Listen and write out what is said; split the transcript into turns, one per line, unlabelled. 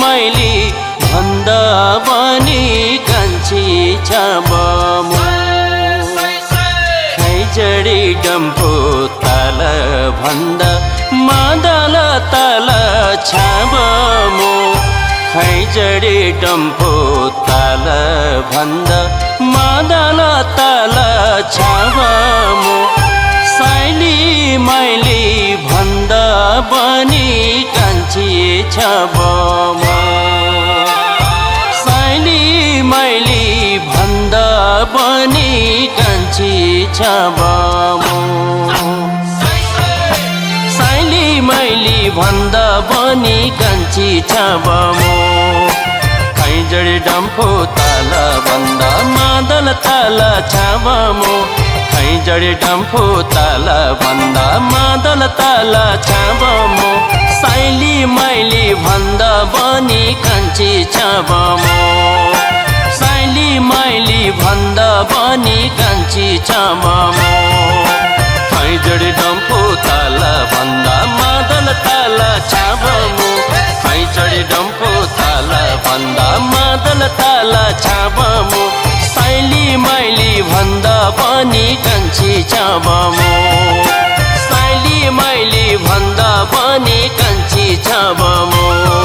मैले भन्दा पनि कान्छी छाबमो खैजडी डम्फु ताल भन्दा मादल ताल छाबमो खैजडी डम्फु ताल भन्दा मादल ताल छाबमो साइली मैले भन्दा पनि कान्छी छाबमो साइली मैले भन्दा पनि कान्छी छाबमो साइली मैले भन्दा पनि कान्छी छाबमो खैजडी डम्फु ताल भन्दा मादल ताल छाबमो खैजडी डम्फु ताल भन्दा मादल ताल छाबमो साइली मैले भन्दा पनि कान्छी छाबमो साइली मैले भन्दा पनि कान्छी छाबमो खैजडी डम्फु ताल भन्दा मादल ताल छाबमो खैजडी डम्फु ताल भन्दा मादल ताल छाबमो साइली मैले भन्दा पनि कान्छी छाबमो साइली मैले भन्दा पनि कान्छी छाबमो